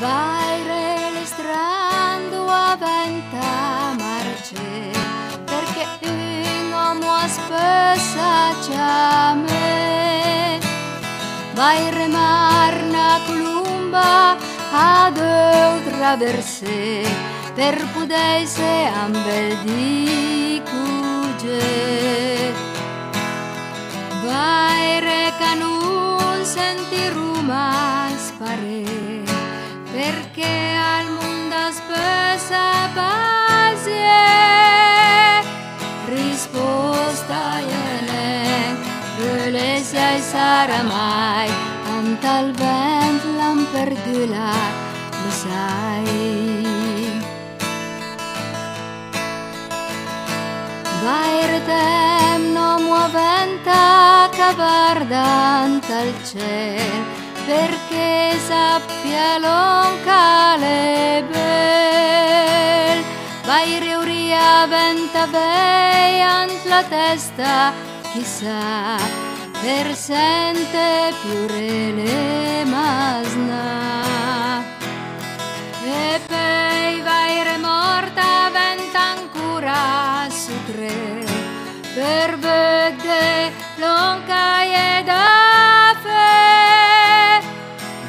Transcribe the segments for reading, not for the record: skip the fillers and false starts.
Vai registrando a venta marce, perché un uomo spessa chiame. Vai remar na columba ad outra verse, per pudesse ambel di cuge. Vai reca non sentiru mai spare, perché al mondo spessa pace. Risposta iene, vele sei sarà mai, antal vent l'han perdula, lo sai. Vai retem no muoventa che guardant al ciel, perché sappia lonca le bel. Vai reuria venta veiant la testa, chissà, per sente più le masna. E poi vai remorta venta ancora su tre, per vedere lonca e da fe.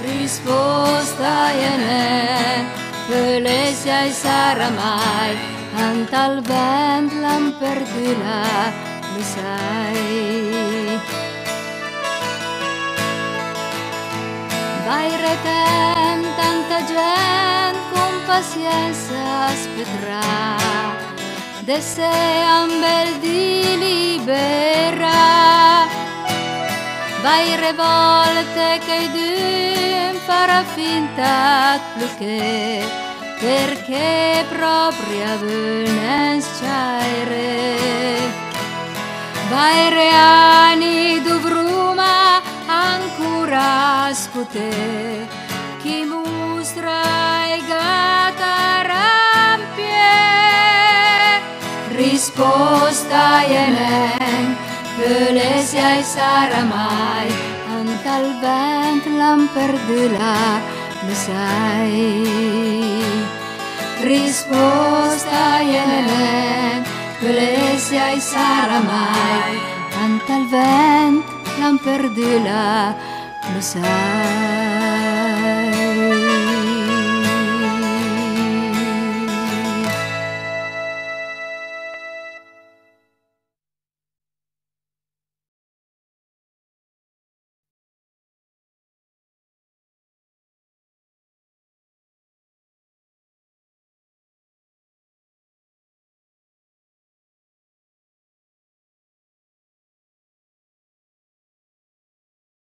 Risposta iene, le sei sarà mai, antal vent l'han perdula, lo sai. Vai retem tanta gente con pazienza aspetterà, de se ambel di libera. Vai revolte che d'un farà finta che, perché proprio venes chaire. Vai reani dovruma ancora scute, chi mostra e gata rampie. Risposta ienen, le sei sarà mai, antal vent l'han perdula, lo sai. Risposta ienen, le sei sarà mai, antal vent l'han perdula, lo sai.